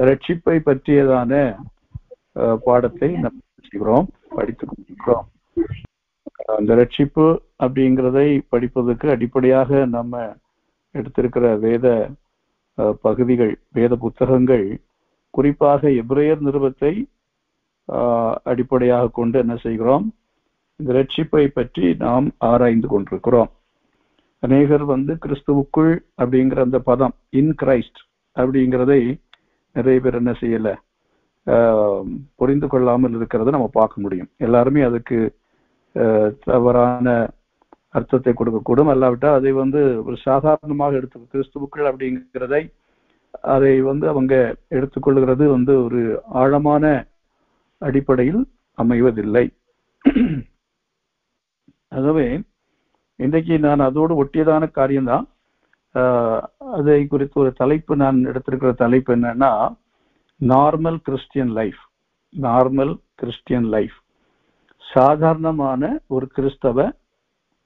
ரட்சிப்பை பற்றியதான பாடத்தை நம்ம படித்துக் கொண்டிருக்கிறோம். அந்த ரட்சிப்பு அப்படிங்கிறதை படிப்பதற்கு அடிப்படையாக நம்ம எடுத்திருக்கிற வேத பகுதிகள், வேத புத்தகங்கள், குறிப்பாக எபிரேயர் நிருபத்தை அடிப்படையாக கொண்டு என்ன செய்கிறோம், இந்த ரட்சிப்பை பற்றி நாம் ஆராய்ந்து கொண்டிருக்கிறோம். அநேகர் கிறிஸ்துவுக்குள் அப்படிங்கிற அந்த பதம், இன் கிரைஸ்ட் அப்படிங்கிறதை நிறைய பேர் என்ன செய்யல, புரிந்து கொள்ளாமல் இருக்கிறத நம்ம பார்க்க முடியும். எல்லாருமே அதுக்கு தவறான அர்த்தத்தை கொடுக்கக்கூடும். அல்லாவிட்டால் அதை ஒரு சாதாரணமாக எடுத்து கிறிஸ்துவுக்குள் அப்படிங்கிறதை அதை அவங்க எடுத்துக்கொள்கிறது ஒரு ஆழமான அடிப்படையில் அமைவதில்லை. ஆகவே இன்றைக்கு நான் அதோடு ஒட்டியதான காரியம்தான். அதை குறித்து ஒரு தலைப்பு நான் எடுத்திருக்கிற தலைப்பு என்னன்னா, normal Christian life. Normal Christian life, சாதாரணமான ஒரு கிறிஸ்தவ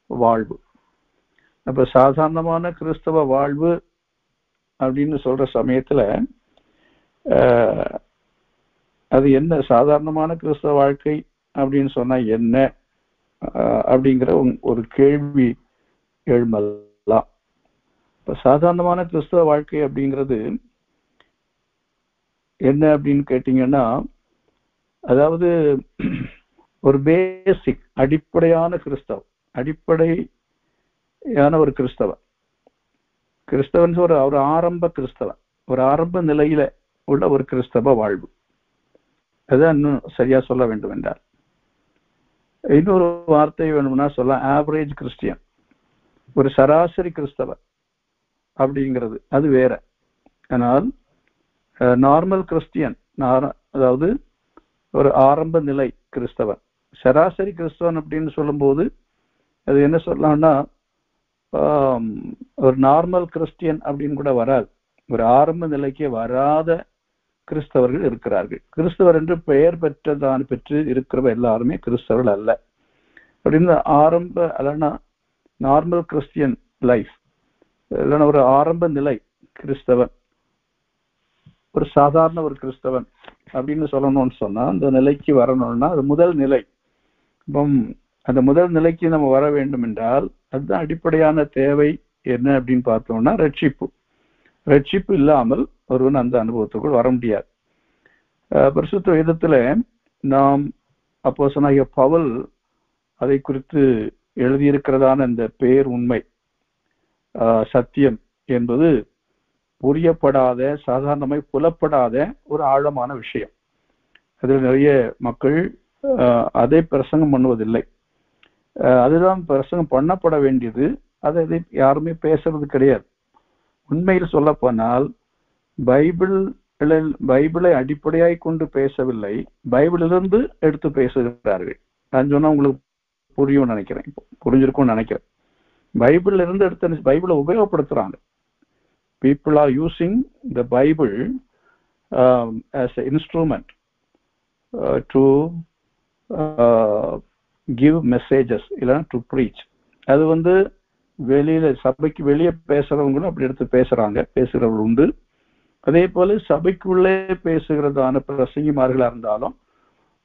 வாழ்வு. அப்ப சாதாரணமான கிறிஸ்தவ வாழ்வு அப்படின்னு சொல்ற சமயத்துல அது என்ன, சாதாரணமான கிறிஸ்தவ வாழ்க்கை அப்படின்னு சொன்னா என்ன அப்படிங்கிற ஒரு கேள்வி எழுமலாம். இப்ப சாதாரணமான கிறிஸ்தவ வாழ்க்கை அப்படிங்கிறது என்ன அப்படின்னு கேட்டீங்கன்னா, அதாவது ஒரு பேசிக் அடிப்படையான கிறிஸ்தவ, அடிப்படையான ஒரு கிறிஸ்தவன் ஒரு ஆரம்ப கிறிஸ்தவன், ஒரு ஆரம்ப நிலையில உள்ள ஒரு கிறிஸ்தவ வாழ்வு. அதான் இன்னும் சரியா சொல்ல வேண்டும் என்றால், இன்னொரு வார்த்தை வேணும்னா சொல்ல, ஆவரேஜ் கிறிஸ்டியன், ஒரு சராசரி கிறிஸ்தவன் அப்படிங்கிறது அது வேற. ஆனால் நார்மல் கிறிஸ்டியன், அதாவது ஒரு ஆரம்ப நிலை கிறிஸ்தவன், சராசரி கிறிஸ்தவன் அப்படின்னு சொல்லும் போது அது என்ன சொல்லலாம்னா, ஒரு நார்மல் கிறிஸ்டியன் அப்படின்னு கூட வராது. ஒரு ஆரம்ப நிலைக்கு வராத கிறிஸ்தவர்கள் இருக்கிறார்கள். கிறிஸ்தவர் என்று பெயர் பெற்று இருக்கிறவ எல்லாருமே கிறிஸ்தவர்கள் அல்ல. அப்படின்னு ஆரம்ப அல்லனா நார்மல் கிறிஸ்டியன் லைஃப், இல்லைன்னா ஒரு ஆரம்ப நிலை கிறிஸ்தவன், ஒரு சாதாரண ஒரு கிறிஸ்தவன் அப்படின்னு சொல்லணும்னு சொன்னா, அந்த நிலைக்கு வரணும்னா அது முதல் நிலை. இப்போ அந்த முதல் நிலைக்கு நம்ம வர வேண்டும் என்றால் அதுதான் அடிப்படையான தேவை. என்ன அப்படின்னு பார்த்தோம்னா ரட்சிப்பு. ரட்சிப்பு இல்லாமல் ஒருவன் அந்த அனுபவத்துக்குள் வர முடியாது. பரிசுத்த வேதத்துல நாம் அப்போஸ்தலனாகிய பவுல் அதை குறித்து எழுதியிருக்கிறதான இந்த பேர் உண்மை சத்தியம் என்பது புரியப்படாத, சாதாரணமாய் புலப்படாத ஒரு ஆழமான விஷயம். அதில் நிறைய மக்கள் அதை பிரசங்கம் பண்ணுவதில்லை. அதுதான் பிரசங்கம் பண்ணப்பட வேண்டியது. அதை யாருமே பேசுறது கிடையாது. உண்மையில் சொல்ல போனால் பைபிளை அடிப்படையாய் கொண்டு பேசவில்லை, பைபிளிலிருந்து எடுத்து பேசுகிறார்கள். நான் சொன்னா உங்களுக்கு புரியும் நினைக்கிறேன், புரிஞ்சிருக்கும்னு நினைக்கிறேன். பைபிள்ல இருந்து எடுத்து பைபிளை உபயோகப்படுத்துறாங்க. People are using the Bible as an instrument to give messages, இல்லைன்னா to preach. அது வெளியில சபைக்கு வெளியே பேசுறவங்களும் அப்படி எடுத்து பேசுறவர்கள் உண்டு. அதே போல சபைக்குள்ளே பேசுகிறதான பிரசங்கிமார்களா இருந்தாலும்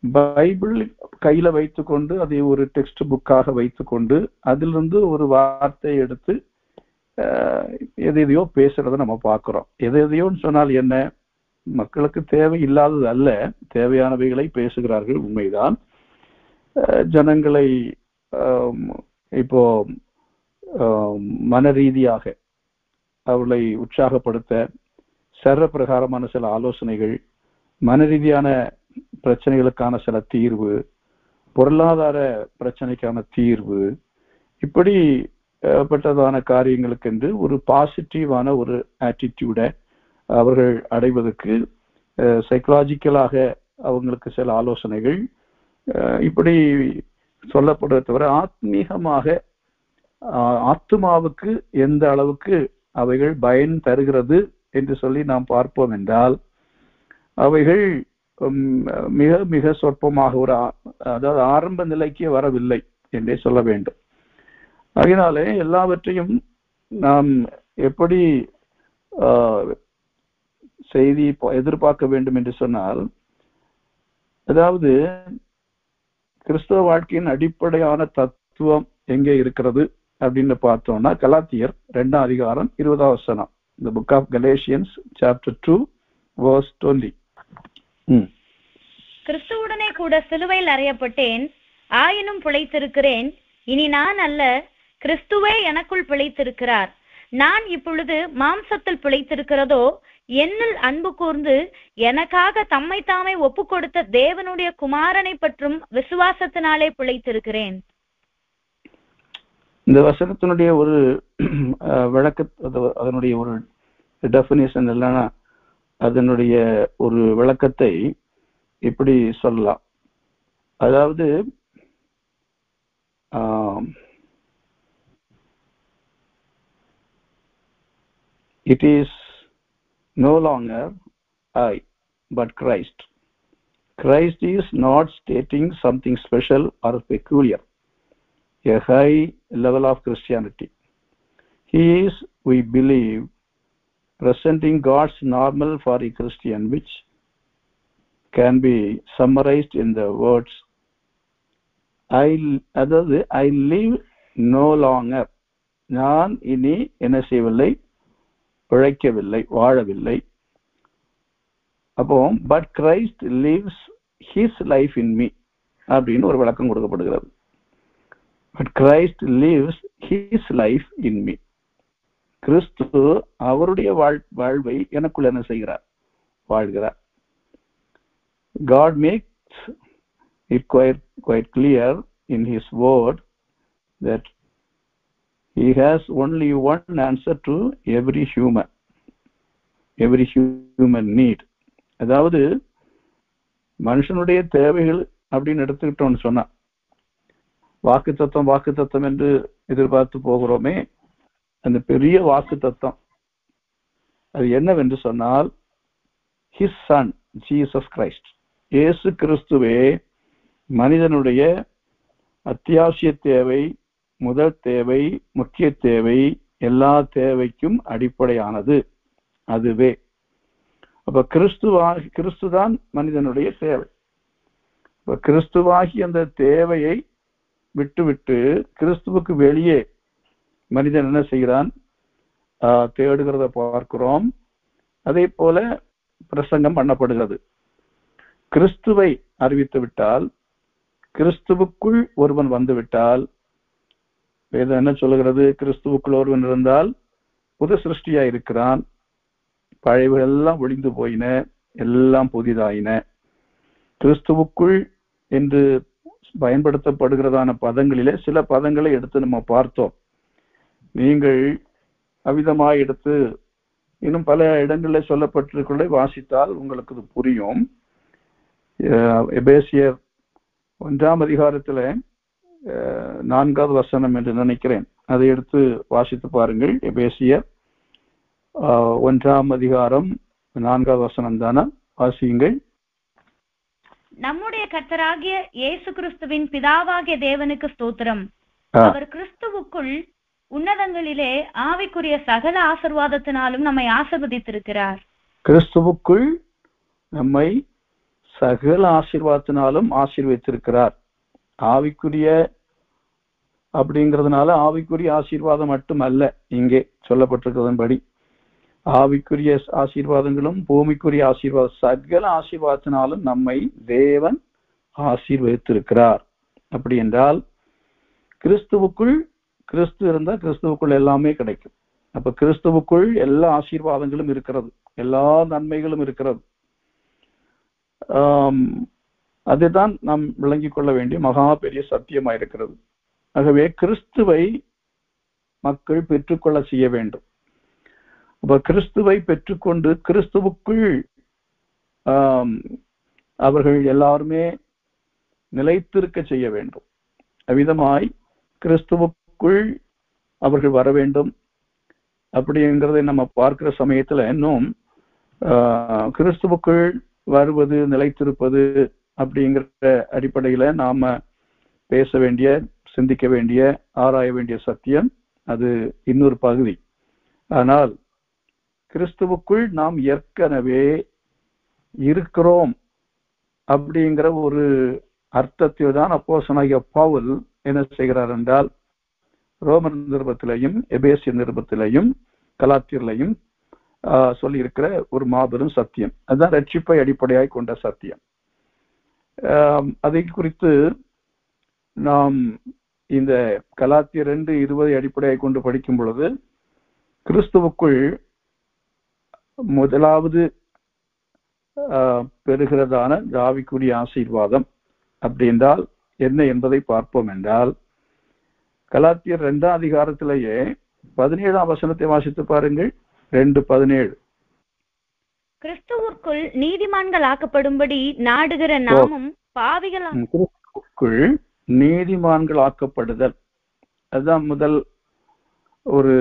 பைபிள் கையில வைத்துக்கொண்டு அதை ஒரு டெக்ஸ்ட் புக்காக வைத்துக்கொண்டு அதிலிருந்து ஒரு வார்த்தையை எடுத்து எதையோ பேசுறத நம்ம பார்க்கிறோம். எதையோன்னு சொன்னால் என்ன, மக்களுக்கு தேவை இல்லாதது அல்ல, தேவையானவைகளை பேசுகிறார்கள், உண்மைதான். ஜனங்களை இப்போ மன ரீதியாக அவர்களை உற்சாகப்படுத்த சர்வ பிரகாரமான சில ஆலோசனைகள், மன ரீதியான பிரச்சனைகளுக்கான சில தீர்வு, பொருளாதார பிரச்சனைக்கான தீர்வு, இப்படி பட்டதான காரியங்களுக்கு என்று ஒரு பாசிட்டிவான ஒரு ஆட்டிடியூட அவர்கள் அடைவதற்கு சைக்கலாஜிக்கலாக அவங்களுக்கு சில ஆலோசனைகள், இப்படி சொல்லப்படுவதை தவிர ஆத்மீகமாக ஆத்மாவுக்கு எந்த அளவுக்கு அவைகள் பயன் தருகிறது என்று சொல்லி நாம் பார்ப்போம் என்றால் அவைகள் மிக மிக சொற்பமாக அதாவது ஆரம்ப நிலைக்கு வரவில்லை என்றே சொல்ல வேண்டும். அதனாலே எல்லாவற்றையும் நாம் எப்படி செய்தி எதிர்பார்க்க வேண்டும் என்று சொன்னால், அதாவது கிறிஸ்தவ வாழ்க்கையின் அடிப்படையான தத்துவம் எங்கே இருக்கிறது அப்படின்னு பார்த்தோம்னா கலாத்தியர் 2ஆம் அதிகாரம் 20ஆம் வசனம். The book of Galatians chapter 2 verse 20. கிறிஸ்துவுடனே கூட சிலுவையில் அறையப்பட்டேன், ஆயினும் பிழைத்திருக்கிறேன். இனி நான் அல்ல, கிறிஸ்துவே எனக்குள் பிழைத்திருக்கிறார். நான் இப்பொழுது மாம்சத்தில் பிழைத்திருக்கிறதோ என்னில் அன்பு கூர்ந்து எனக்காக தம்மை தாமே ஒப்பு கொடுத்த தேவனுடைய குமாரனை பற்றும் விசுவாசத்தினாலே பிழைத்திருக்கிறேன். இந்த வசனத்தினுடைய ஒரு விளக்க, அதனுடைய ஒரு டெஃபினிஷன் இல்லைன்னா அதனுடைய ஒரு விளக்கத்தை இப்படி சொல்லலாம். அதாவது it is no longer I but Christ. Christ is not stating something special or peculiar, a high level of Christianity. He is, we believe, presenting God's normal for a Christian, which can be summarized in the words I live no longer. நான் இனி என்ன செய்யவில்லை, பிழைக்கவில்லை, வாழவில்லை. அப்போ but Christ lives his life in me அப்படின்னு ஒரு விளக்கம் கொடுக்கப்படுகிறது. But Christ lives his life in me. கிறிஸ்து அவருடைய வாழ்வை எனக்குள்ள என்ன செய்கிறார், வாழ்கிறார். God makes it quite clear in his word that he has only one answer to every human need. அதாவது மனுஷனுடைய தேவைகள் அப்படின்னு எடுத்துக்கிட்டோம்னு சொன்னா, வாக்குத்தத்தம் என்று எதிர்பார்த்து போகிறோமே, அந்த பெரிய வாக்குத்தத்தம் அது என்னவென்று சொன்னால் his son Jesus Christ, இயேசு கிறிஸ்துவே மனிதனுடைய அத்தியாவசிய தேவை, முதல் தேவை, முக்கிய தேவை, எல்லா தேவைக்கும் அடிப்படையானது அதுவே. அப்ப கிறிஸ்துதான் மனிதனுடைய தேவை. இப்ப கிறிஸ்துவாகி அந்த தேவையை விட்டு கிறிஸ்துவுக்கு வெளியே மனிதன் என்ன செய்கிறான், தேடுகிறத பார்க்கிறோம். அதே போல பிரசங்கம் பண்ணப்படுகிறது. கிறிஸ்துவை அறிவித்து விட்டால், கிறிஸ்துவுக்குள் ஒருவன் வந்துவிட்டால், வேதம் என்ன சொல்லுகிறது, கிறிஸ்துவுக்குள் ஒருவன் இருந்தால் புது சிருஷ்டியா இருக்கிறான், பழையவர்கள் எல்லாம் ஒழிந்து போயின, எல்லாம் புதிதாயின. கிறிஸ்துவுக்குள் என்று பயன்படுத்தப்படுகிறதான பதங்களிலே சில பதங்களை எடுத்து நம்ம பார்த்தோம். நீங்கள் அவிதமாய் எடுத்து இன்னும் பல இடங்களில் சொல்லப்பட்டிருக்கிறதை வாசித்தால் உங்களுக்கு இது புரியும். எபேசியர் 1ஆம் அதிகாரத்துல 4வது வசனம் என்று நினைக்கிறேன், அதை எடுத்து வாசித்து பாருங்கள். எபேசியர் 1ஆம் அதிகாரம் 4வது வசனம் தானே, வாசியுங்கள். நம்முடைய கர்த்தராகிய இயேசு கிறிஸ்துவின் பிதாவாகிய தேவனுக்கு ஸ்தோத்திரம். அவர் கிறிஸ்துவுக்குள் உன்னதங்களிலே ஆவிக்குரிய சகல ஆசீர்வாதத்தினாலும் நம்மை ஆசீர்வதித்திருக்கிறார். கிறிஸ்துவுக்குள் நம்மை சகல ஆசீர்வாதத்தினாலும் ஆசீர்வதித்திருக்கிறார். ஆவிக்குரிய அப்படிங்கிறதுனால ஆவிக்குரிய ஆசீர்வாதம் மட்டுமல்ல, இங்கே சொல்லப்பட்டிருக்கிறதன்படி ஆவிக்குரிய ஆசீர்வாதங்களும் பூமிக்குரிய ஆசீர்வாதம், சகல ஆசீர்வாதத்தினாலும் நம்மை தேவன் ஆசீர்வதித்திருக்கிறார். அப்படி என்றால் கிறிஸ்துவுக்குள், கிறிஸ்து இருந்தா கிறிஸ்துவுக்குள் எல்லாமே கிடைக்கும். அப்ப கிறிஸ்துவுக்குள் எல்லா ஆசீர்வாதங்களும் இருக்கிறது, எல்லா நன்மைகளும் இருக்கிறது. அதுதான் நாம் விளங்கிக் கொள்ள வேண்டிய மகா பெரிய சத்தியமாயிருக்கிறது. ஆகவே கிறிஸ்துவை மக்கள் பெற்றுக்கொள்ள செய்ய வேண்டும். அப்ப கிறிஸ்துவை பெற்றுக்கொண்டு கிறிஸ்துவுக்குள் அவர்கள் எல்லாருமே நிலைத்திருக்க செய்ய வேண்டும். அவ்விதமாய் கிறிஸ்துவுக்குள் அவர்கள் வர வேண்டும். அப்படிங்கிறதை நம்ம பார்க்கிற சமயத்துல இன்னும் கிறிஸ்துவுக்குள் வருவது, நிலைத்திருப்பது அப்படிங்கிற அடிப்படையில நாம பேச வேண்டிய, சிந்திக்க வேண்டிய, ஆராய வேண்டிய சத்தியம் அது இன்னொரு பகுதி. ஆனால் கிறிஸ்துவுக்குள் நாம் ஏற்கனவே இருக்கிறோம் அப்படிங்கிற ஒரு அர்த்தத்தில் தான் அப்போஸ்தலனாகிய பவுல் என்ன செய்கிறார் என்றால், ரோமர் நிருபத்திலையும் எபேசிய நிருபத்திலையும் கலாத்தியரிலையும் சொல்லி இருக்கிற ஒரு மாபெரும் சத்தியம். அதுதான் ரட்சிப்பை அடிப்படையாக கொண்ட சத்தியம். அதை குறித்து நாம் இந்த கலாத்தியர் 2:20 அடிப்படையாக கொண்டு படிக்கும் பொழுது, கிறிஸ்துவுக்குள் முதலாவது பெறுகிறதான ஆவிக்குரிய ஆசீர்வாதம் அப்படி என்றால் என்ன என்பதை பார்ப்போம். என்றால் கலாத்தியர் 2ஆம் அதிகாரத்திலேயே 17ஆம் வசனத்தை வாசித்து பாருங்கள். 2:17. கிறிஸ்துவுக்குள் நீதிமான்கள் ஆக்கப்படும்படி நாடுகிற நாமும் பாவிகள். கிறிஸ்துவுக்குள் நீதிமான்கள் ஆக்கப்படுதல், அதுதான் முதல் ஒரு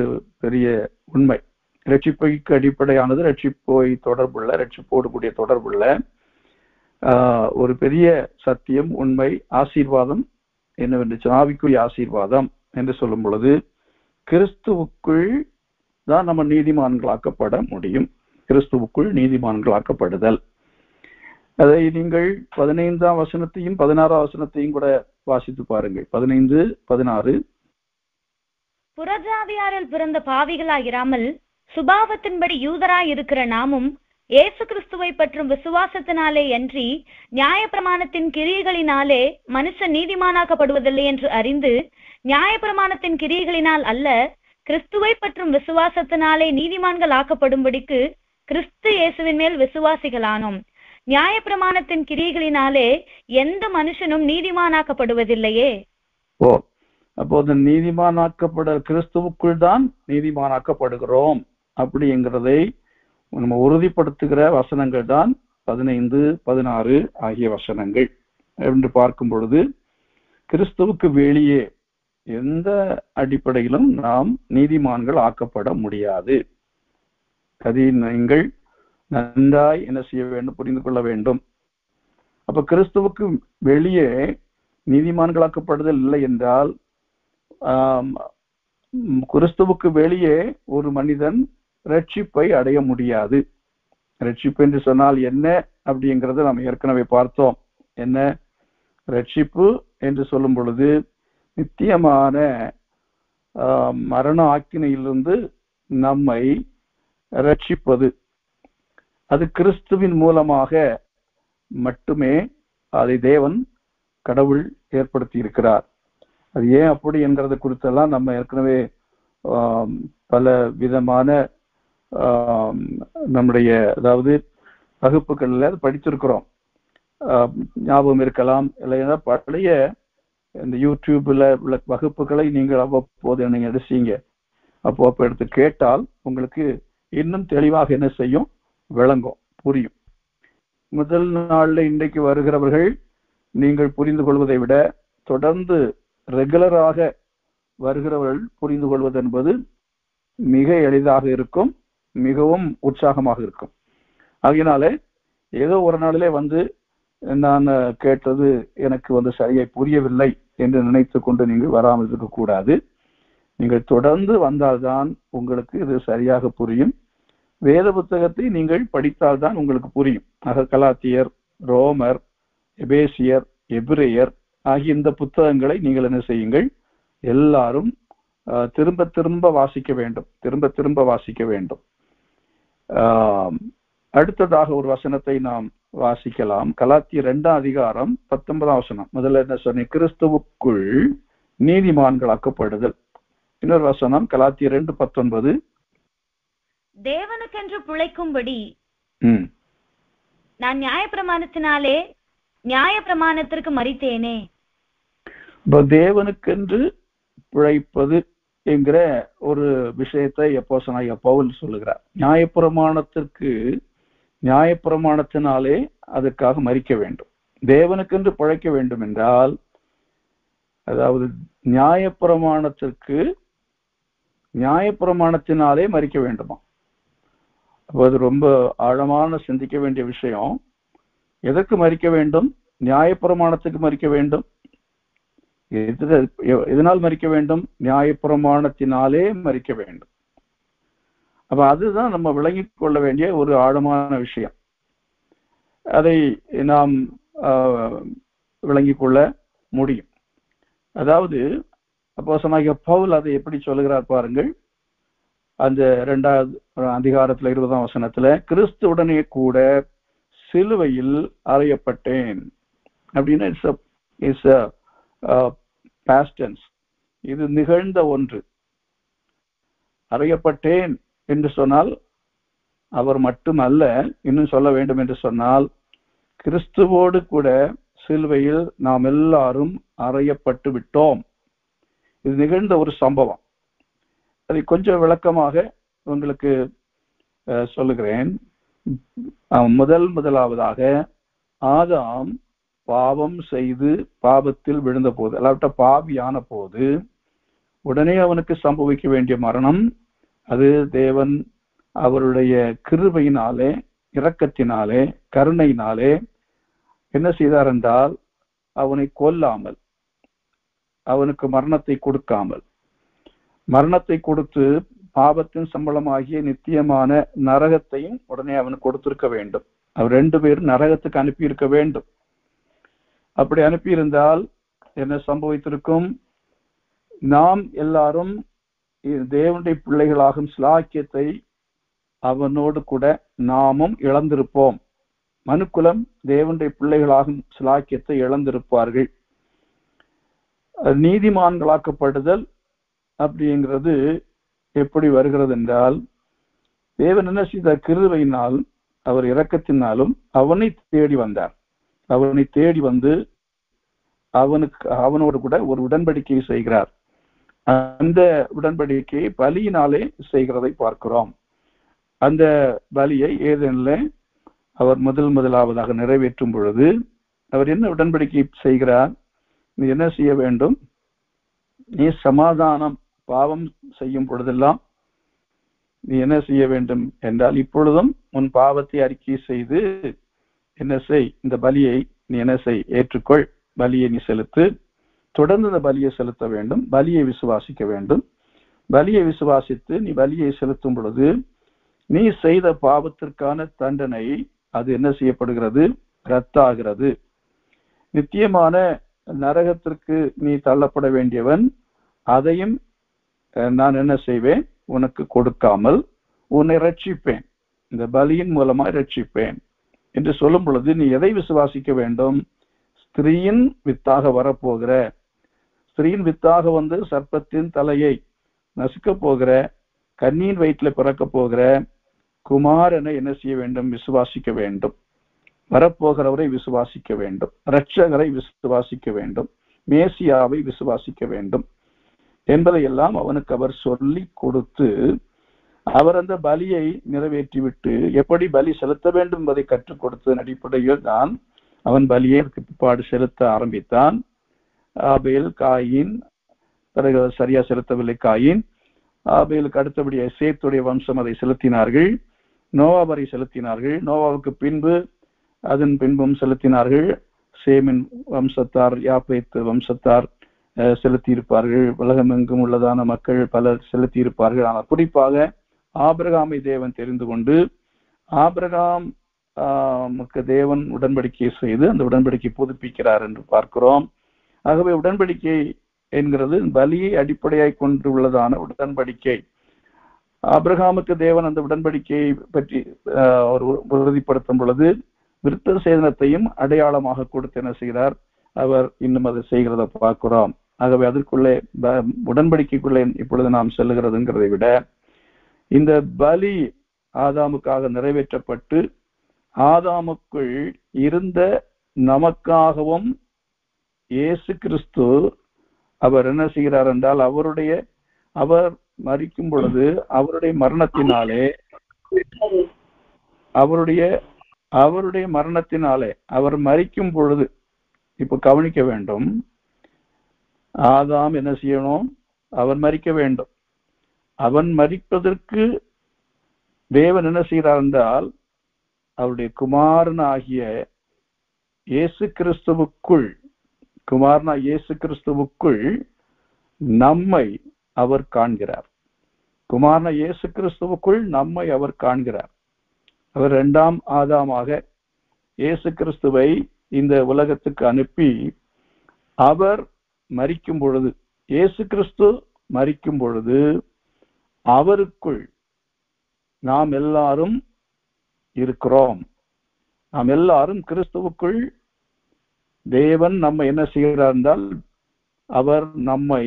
பெரிய உண்மை. ரட்சிப்புக்கு அடிப்படையானது, ரட்சிப்போடு கூடிய தொடர்புள்ள ஒரு பெரிய சத்தியம், உண்மை, ஆசீர்வாதம் என்னவென்று, ஆவிக்குரிய ஆசீர்வாதம் என்று சொல்லும் பொழுது கிறிஸ்துவுக்குள் தான் நம்ம நீதிமான்களாக்கப்பட முடியும். கிறிஸ்துவுக்குள் நீதிமான்களாக்கப்படுதல், அதை நீங்கள் 15ஆம் வசனத்தையும் 16ஆம் வசனத்தையும் கூட வாசித்து பாருங்கள். 15, 16. புறஜாதியாரில் பிறந்த பாவிகளாயிராமல் சுபாவத்தின்படி யூதராய் இருக்கிற நாமும் இயேசு கிறிஸ்துவை பற்றும் விசுவாசத்தினாலே அன்றி நியாயப்பிரமாணத்தின் கிரியைகளினாலே மனுஷன் நீதிமானாக்கப்படுவதில்லை என்று அறிந்து, நியாயப்பிரமாணத்தின் கிரியைகளினால் அல்ல, கிறிஸ்துவை பற்றும் விசுவாசத்தினாலே நீதிமான்கள் ஆக்கப்படும்படிக்கு கிறிஸ்து இயேசுவின் மேல் விசுவாசிகளானோம். நியாயப்பிரமாணத்தின் கிரியைகளினாலே எந்த மனுஷனும் நீதிமானாக்கப்படுவதில்லையே. அப்போது கிறிஸ்துவுக்குள் தான் நீதிமானாக்கப்படுகிறோம் அப்படிங்கிறதை நம்ம உறுதிப்படுத்துகிற வசனங்கள் தான் 15, 16 ஆகிய வசனங்கள் என்று பார்க்கும் பொழுது, கிறிஸ்துவுக்கு வெளியே எந்த அடிப்படையிலும் நாம் நீதிமான்கள் ஆக்கப்பட முடியாது. அதை நீங்கள் நன்றாய் என்ன செய்ய வேண்டும், புரிந்து கொள்ள வேண்டும். அப்ப கிறிஸ்துவுக்கு வெளியே நீதிமான்களாக்கப்படுதல் இல்லை என்றால், கிறிஸ்துவுக்கு வெளியே ஒரு மனிதன் ரட்சிப்பை அடைய முடியாது. ரட்சிப்பு என்று சொன்னால் என்ன அப்படிங்கிறத நாம் ஏற்கனவே பார்த்தோம். என்ன ரட்சிப்பு என்று சொல்லும் பொழுது, நித்தியமான மரண ஆக்கினையிலிருந்து நம்மை ரட்சிப்பது. அது கிறிஸ்துவின் மூலமாக மட்டுமே அதை தேவன் கடவுள் ஏற்படுத்தி இருக்கிறார். அது ஏன் அப்படி என்கிறது குறித்தெல்லாம் நம்ம ஏற்கனவே பல விதமான நம்முடைய வகுப்புகள்ல படித்திருக்கிறோம். ஞாபகம் இருக்கலாம். இல்லைன்னா பழைய இந்த யூடியூப்ல உள்ள வகுப்புகளை நீங்கள் அவ்வப்போது நீங்க எடுத்தீங்க, அப்போ எடுத்து கேட்டால் உங்களுக்கு இன்னும் தெளிவாக என்ன செய்யும், விளங்கும், புரியும். முதல் நாள்ல இன்றைக்கு வருகிறவர்கள் நீங்கள் புரிந்து கொள்வதை விட தொடர்ந்து ரெகுலராக வருகிறவர்கள் புரிந்து கொள்வது என்பது மிக எளிதாக இருக்கும், மிகவும் உற்சாகமாக இருக்கும். ஆகையினாலே ஏதோ ஒரு நாளிலே நான் கேட்டது எனக்கு சரியை புரியவில்லை என்று நினைத்து கொண்டு நீங்கள் வராமல் இருக்கக்கூடாது. நீங்கள் தொடர்ந்து வந்தால்தான் உங்களுக்கு இது சரியாக புரியும். வேத புத்தகத்தை நீங்கள் படித்தால்தான் உங்களுக்கு புரியும். கலாத்தியர், ரோமர், எபேசியர், எபிரேயர் ஆகிய இந்த புத்தகங்களை நீங்கள் என்ன செய்யுங்கள், எல்லாரும் திரும்ப திரும்ப வாசிக்க வேண்டும், திரும்ப திரும்ப வாசிக்க வேண்டும். அடுத்ததாக ஒரு வசனத்தை நாம் வாசிக்கலாம். கலாத்தியர் 2ஆம் அதிகாரம் 19ஆம் வசனம். முதல்ல என்ன சொன்னேன், கிறிஸ்துவுக்குள் நீதிமான்களாக்கப்படுதல். இன்னொரு வசனம் கலாத்தியர் 2:19. தேவனுக்கென்று பிழைக்கும்படி நான் நியாயப்பிரமாணத்தினாலே நியாயப்பிரமாணத்திற்கு மரித்தேனே. தேவனுக்கென்று பிழைப்பது என்கிற ஒரு விஷயத்தை அப்போஸ்தலனாகிய பவுல் சொல்லுகிறார். நியாயப்பிரமாணத்தினாலே அதற்காக மரிக்க வேண்டும். தேவனுக்கென்று பிழைக்க வேண்டும் என்றால், அதாவது நியாயப்பிரமாணத்தினாலே மரிக்க வேண்டுமா? அப்போ அது ரொம்ப ஆழமான சிந்திக்க வேண்டிய விஷயம். எதற்கு மரிக்க வேண்டும்? நியாயப்பிரமாணத்துக்கு மரிக்க வேண்டும். எதனால் மரிக்க வேண்டும்? நியாயப்பிரமாணத்தினாலே மரிக்க வேண்டும். அப்ப அதுதான் நம்ம விளங்கிக் கொள்ள வேண்டிய ஒரு ஆழமான விஷயம். அதை நாம் விளங்கிக் கொள்ள முடியும். அதாவது அப்போஸ்தலனாகிய பவுல் அதை எப்படி சொல்லுகிறார் பாருங்கள். அந்த 2வது அதிகாரத்துல 20ஆம் வசனத்துல, கிறிஸ்துவுடனே கூட சிலுவையில் அறையப்பட்டேன் அப்படின்னா இட்ஸ் பாஸ்ட் டென்ஸ். இது நிகழ்ந்த ஒன்று. அறையப்பட்டேன் என்று சொன்னால் அவர் மட்டுமல்ல, இன்னும் சொல்ல வேண்டும் என்று சொன்னால், கிறிஸ்துவோடு கூட சிலுவையில் நாம் எல்லாரும் அறையப்பட்டு விட்டோம். இது நிகழ்ந்த ஒரு சம்பவம். அதை கொஞ்சம் விளக்கமாக உங்களுக்கு சொல்லுகிறேன். முதலாவதாக ஆதாம் பாவம் செய்து பாவத்தில் விழுந்த போது, அல்லாவிட்ட பாவியான போது, உடனே அவனுக்கு சம்பவிக்க வேண்டிய மரணம், அது தேவன் அவருடைய கிருபையினாலே, இரக்கத்தினாலே, கருணையினாலே என்ன செய்தார் என்றால், அவனை கொல்லாமல், அவனுக்கு மரணத்தை கொடுக்காமல், மரணத்தை கொடுத்து பாவத்தின் சம்பளமாகிய நித்தியமான நரகத்தையும் உடனே அவனுக்கு கொடுத்திருக்க வேண்டும். அவர் 2 பேரும் நரகத்துக்கு அனுப்பியிருக்க வேண்டும். அப்படி அனுப்பியிருந்தால் என்ன சம்பவித்திருக்கும்? நாம் எல்லாரும் தேவனுடைய பிள்ளைகளாகும் ஸ்லாக்கியத்தை அவனோடு கூட நாமும் இழந்திருப்போம். மனுக்குலம் தேவனுடைய பிள்ளைகளாகும் ஸ்லாக்கியத்தை இழந்திருப்பார்கள். நீதிமான்களாக்கப்படுதல் அப்படிங்கிறது எப்படி வருகிறது என்றால், தேவன் என்ன செய்த கிருபையினால், அவர் இரக்கத்தினாலும் அவனை தேடி வந்தார். அவனை தேடி வந்து அவனோடு கூட ஒரு உடன்படிக்கையை செய்கிறார். அந்த உடன்படிக்கையை பலியினாலே செய்கிறதை பார்க்கிறோம். அந்த பலியை ஏதேனிலே அவர் முதலாவதாக நிறைவேற்றும் பொழுது அவர் என்ன உடன்படிக்கை செய்கிறார்? நீ என்ன செய்ய வேண்டும்? நீ சமாதானம், பாவம் செய்யும் பொழுதெல்லாம் நீ என்ன செய்ய வேண்டும் என்றால், இப்பொழுதும் உன் பாவத்தை அறிக்கை செய்து என்ன செய், இந்த பலியை நீ என்ன செய், ஏற்றுக்கொள், பலியை நீ செலுத்து, தொடர்ந்து இந்த பலியை செலுத்த வேண்டும், பலியை விசுவாசிக்க வேண்டும். பலியை விசுவாசித்து நீ பலியை செலுத்தும் பொழுது நீ செய்த பாவத்திற்கான தண்டனை அது என்ன செய்யப்படுகிறது? ரத்தாகிறது. நித்தியமான நரகத்திற்கு நீ தள்ளப்பட வேண்டியவன், அதையும் நான் என்ன செய்வேன்? உனக்கு கொடுக்காமல் உன்னை ரட்சிப்பேன், இந்த பலியின் மூலமாய் ரட்சிப்பேன் என்று சொல்லும் பொழுது நீ எதை விசுவாசிக்க வேண்டும்? ஸ்திரீயின் வித்தாக வரப்போகிற, ஸ்திரீயின் வித்தாக வந்து சர்ப்பத்தின் தலையை நசுக்க போகிற, கன்னியின் வயிற்றுல பிறக்க போகிற குமாரனை என்ன செய்ய வேண்டும்? விசுவாசிக்க வேண்டும். வரப்போகிறவரை விசுவாசிக்க வேண்டும், இரட்சகரை விசுவாசிக்க வேண்டும், மேசியாவை விசுவாசிக்க வேண்டும் என்பதையெல்லாம் அவனுக்கு அவர் சொல்லி கொடுத்து, அவர் அந்த பலியை நிறைவேற்றிவிட்டு எப்படி பலி செலுத்த வேண்டும் என்பதை கற்றுக் கொடுத்ததன் அடிப்படையில் தான் அவன் பலியை பிற்பாடு செலுத்த ஆரம்பித்தான். ஆபேல், காயின், பிறகு சரியா செலுத்தவில்லை காயின். ஆபேலுக்கு அடுத்தபடியாக சேத்துடைய வம்சம் அதை செலுத்தினார்கள். நோவாவரை செலுத்தினார்கள். நோவாவுக்கு பின்பு அதன் பின்பும் செலுத்தினார்கள். சேமின் வம்சத்தார், யாப்பேத் வம்சத்தார் செலுத்தி இருப்பார்கள். உலகமெங்கும் உள்ளதான மக்கள் பலர் செலுத்தி இருப்பார்கள். ஆனால் குறிப்பாக ஆபிரகாமை தேவன் தெரிந்து கொண்டு ஆபிரகாம் தேவன் உடன்படிக்கை செய்து அந்த உடன்படிக்கை புதுப்பிக்கிறார் என்று பார்க்கிறோம். ஆகவே உடன்படிக்கை என்கிறது பலியை அடிப்படையாய் கொண்டு உள்ளதான உடன்படிக்கை. ஆபிரகாமுக்கு தேவன் அந்த உடன்படிக்கையை பற்றி உறுதிப்படுத்தும் பொழுது விருத்த சேதனத்தையும் அடையாளமாக கொடுத்து என்ன செய்கிறார்? அவர் இன்னும் அதை செய்கிறத பார்க்கிறோம். ஆகவே அதற்குள்ளே உடன்படிக்கைக்குள்ளே இப்பொழுது நாம் செல்லுகிறதுங்கிறதை விட இந்த பலி ஆதாமுக்காக நிறைவேற்றப்பட்டு ஆதாமுக்குள் இருந்த நமக்காகவும் இயேசு கிறிஸ்து அவர் என்ன செய்கிறார் என்றால், அவர் மரிக்கும் பொழுது அவருடைய மரணத்தினாலே அவர் மரிக்கும் பொழுது இப்ப கவனிக்க வேண்டும். ஆதாம் என்ன செய்யணும்? அவன் மரிக்க வேண்டும். அவன் மரிப்பதற்கு தேவன் என்ன செய்கிறார் என்றால், அவருடைய குமாரன் ஆகிய இயேசு கிறிஸ்துவுக்குள், குமாரனா இயேசு கிறிஸ்துவுக்குள் நம்மை அவர் காண்கிறார். குமாரனா இயேசு கிறிஸ்துவுக்குள் நம்மை அவர் காண்கிறார். அவர் இரண்டாம் ஆதாமாக இயேசு கிறிஸ்துவை இந்த உலகத்துக்கு அனுப்பி, அவர் மரிக்கும் பொழுது, இயேசு கிறிஸ்து மரிக்கும் பொழுது அவருக்குள் நாம் எல்லாரும் இருக்கிறோம். நாம் எல்லாரும் கிறிஸ்துவுக்குள். தேவன் நம்ம என்ன செய்கிறார் என்றால், அவர் நம்மை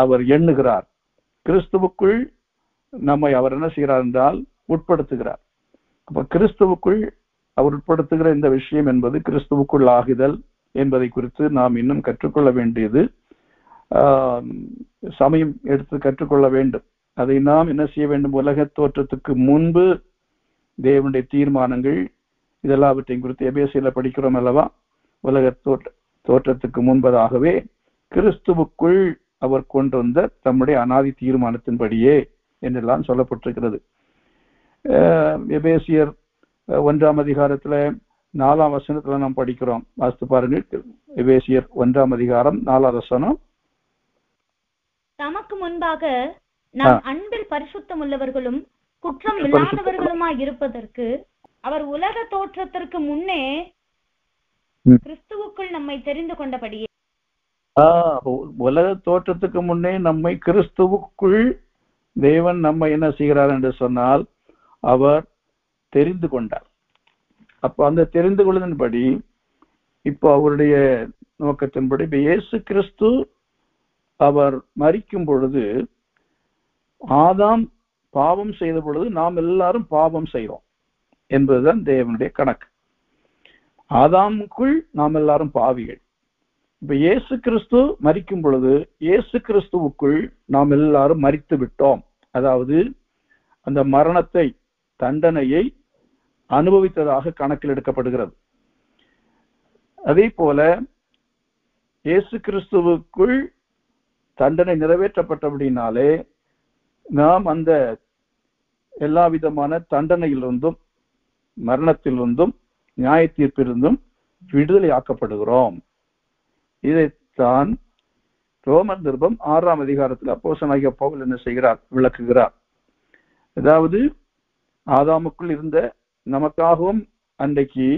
அவர் எண்ணுகிறார். கிறிஸ்துவுக்குள் நம்மை அவர் என்ன செய்கிறார் என்றால் உட்படுத்துகிறார். அப்ப கிறிஸ்துவுக்குள் அவர் உட்படுத்துகிற இந்த விஷயம் என்பது கிறிஸ்துவுக்குள் ஆகுதல் என்பதை குறித்து நாம் இன்னும் கற்றுக்கொள்ள வேண்டியது சமயம் எடுத்து கற்றுக்கொள்ள வேண்டும். அதை நாம் என்ன செய்ய வேண்டும்? உலக தோற்றத்துக்கு முன்பு தேவனுடைய தீர்மானங்கள் இதெல்லாவற்றையும் குறித்து எபேசியில படிக்கிறோம் அல்லவா? உலக தோற்றத்துக்கு முன்பதாகவே கிறிஸ்துவுக்குள் அவர் கொண்டு வந்த தம்முடைய அனாதி தீர்மானத்தின்படியே என்றெல்லாம் சொல்லப்பட்டிருக்கிறது. எபேசியர் 1ஆம் அதிகாரத்துல 4ஆம் வசனத்துல நாம் படிக்கிறோம். வாசித்து பாருங்கள். எபேசியர் 1ஆம் அதிகாரம் 4ஆம் வசனம். தமக்கு முன்பாக நாம் அன்பில் பரிசுத்தம் உள்ளவர்களும் குற்றம் இல்லாதவர்களுமாய் இருப்பதற்கு அவர் உலக தோற்றத்திற்கு முன்னே கிறிஸ்துவுக்குள் நம்மை தெரிந்து கொண்டபடியே. உலக தோற்றத்துக்கு முன்னே நம்மை கிறிஸ்துவுக்குள் தேவன் நம்மை என்ன செய்கிறார் என்று சொன்னால், அவர் தெரிந்து கொண்டார். அப்ப அந்த தெரிந்து கொள்வதன்படி, இப்போ அவருடைய நோக்கத்தின்படி, இப்ப இயேசு கிறிஸ்து அவர் மரிக்கும் பொழுது, ஆதாம் பாவம் செய்த பொழுது நாம் எல்லாரும் பாவம் செய்தோம் என்பதுதான் தேவனுடைய கணக்கு. ஆதாமுக்குள் நாம் எல்லாரும் பாவிகள். இப்ப இயேசு கிறிஸ்து மரிக்கும் பொழுது இயேசு கிறிஸ்துவுக்குள் நாம் எல்லாரும் மரித்து விட்டோம். அதாவது அந்த மரணத்தை, தண்டனையை அனுபவித்ததாக கணக்கில் எடுக்கப்படுகிறது. அதே போல இயேசு கிறிஸ்துவுக்குள் தண்டனை நிறைவேற்றப்பட்டபடினாலே நாம் அந்த எல்லா விதமான தண்டனையிலிருந்தும், மரணத்திலிருந்தும், நியாய தீர்ப்பிலிருந்தும் விடுதலை ஆக்கப்படுகிறோம். இதைத்தான் ரோமர் நிருபம் 6ஆம் அதிகாரத்தில் அப்போஸ்தலனாகிய பவுல் என்ன செய்கிறார்? விளக்குகிறார். அதாவது ஆதாமுக்குள் இருந்த நமக்காகவும் அன்றைக்கு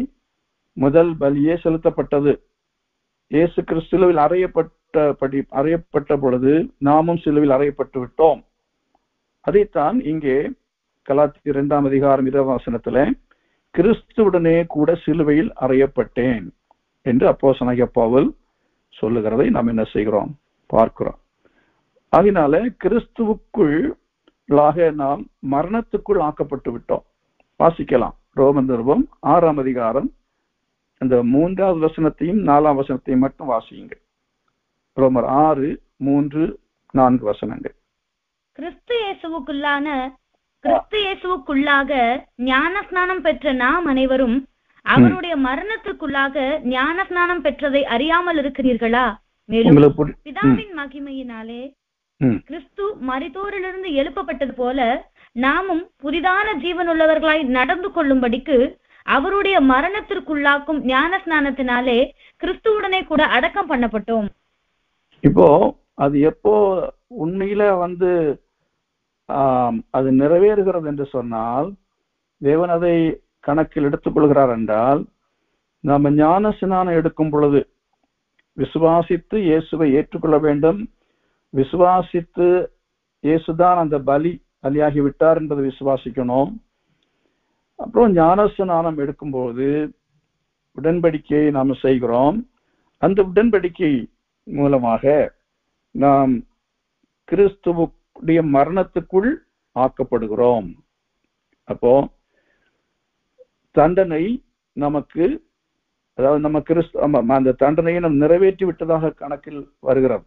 முதல் பலியே செலுத்தப்பட்டது. இயேசு கிறிஸ்து சிலுவையில் அறையப்பட்ட பொழுது நாமும் சிலுவையில் அறையப்பட்டு விட்டோம். அதைத்தான் இங்கே கலாத்தியர் 2ஆம் அதிகாரம் 20ஆம் வசனத்துல கிறிஸ்துவுடனே கூட சிலுவையில் அறையப்பட்டேன் என்று அப்போஸ்தலனாகிய பவுல் சொல்லுகிறதை நாம் என்ன செய்கிறோம்? பார்க்கிறோம். அதனால கிறிஸ்துவுக்குள்ளாக நாம் மரணத்துக்குள் ஆக்கப்பட்டு விட்டோம். வாசிக்கலாம். ரோமர் நிருபம் 6ஆம் அதிகாரம் அந்த 3ஆவது வசனத்தையும் 4ஆம் வசனத்தையும் மட்டும் வாசியுங்க. ரோமர் 6, 3, 4 வசனங்கள். கிறிஸ்து இயேசுவுக்குள்ளாக ஞானஸ்நானம் பெற்ற நாம் அனைவரும் அவருடைய மரணத்துக்குள்ளாக ஞானஸ்நானம் பெற்றதை அறியாமல் இருக்கிறீர்களா? மேலும் பிதாவின் மகிமையினாலே கிறிஸ்து மரித்தோரிலிருந்து எழுப்பப்பட்டது போல நாமும் புதிதான ஜீவனுள்ளவர்களாய் நடந்து கொள்ளும்படிக்கு அவருடைய மரணத்திற்குள்ளாக்கும் ஞானஸ்நானத்தினாலே கிறிஸ்துவுடனே கூட அடக்கம் பண்ணப்பட்டோம். இப்போ அது எப்போ உண்மையில அது நிறைவேறுகிறது என்று சொன்னால், தேவன் அதை கணக்கில் எடுத்துக் கொள்கிறார் என்றால், நாம ஞான ஸ்நானம் எடுக்கும் பொழுது விசுவாசித்து இயேசுவை ஏற்றுக்கொள்ள வேண்டும். விசுவாசித்து இயேசுதான் அந்த பலியாகி விட்டார் என்பதை விசுவாசிக்கணும். அப்புறம் ஞான ஸ்நானம் எடுக்கும்போது உடன்படிக்கையை நாம் செய்கிறோம். அந்த உடன்படிக்கை மூலமாக நாம் கிறிஸ்துவுடைய மரணத்துக்குள் ஆக்கப்படுகிறோம். அப்போ தண்டனை நமக்கு, அதாவது நம்ம அந்த தண்டனையை நாம் நிறைவேற்றி விட்டதாக கணக்கில் வருகிறது.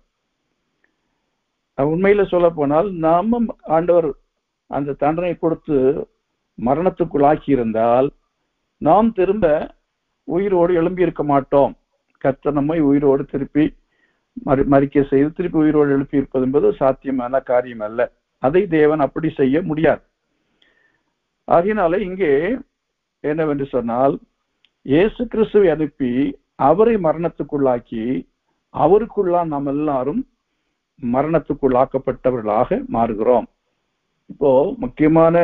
உண்மையில சொல்ல போனால் நாம ஆண்டவர் அந்த தண்டனை கொடுத்து மரணத்துக்குள் ஆக்கியிருந்தால் நாம் திரும்ப உயிரோடு எழும்பி இருக்க மாட்டோம். கர்த்தர் நம்மை உயிரோடு திருப்பி மறிக்க செய்து திருப்பி உயிரோடு எழுப்பி இருப்பது என்பது சாத்தியமான காரியம் அல்ல. அதை தேவன் அப்படி செய்ய முடியாது. ஆகையினால இங்கே என்னவென்று சொன்னால், இயேசு கிறிஸ்துவை அனுப்பி அவரை மரணத்துக்குள்ளாக்கி அவருக்குள்ளா நாம் எல்லாரும் மரணத்துக்குள்ளாக்கப்பட்டவர்களாக மாறுகிறோம். இப்போ முக்கியமான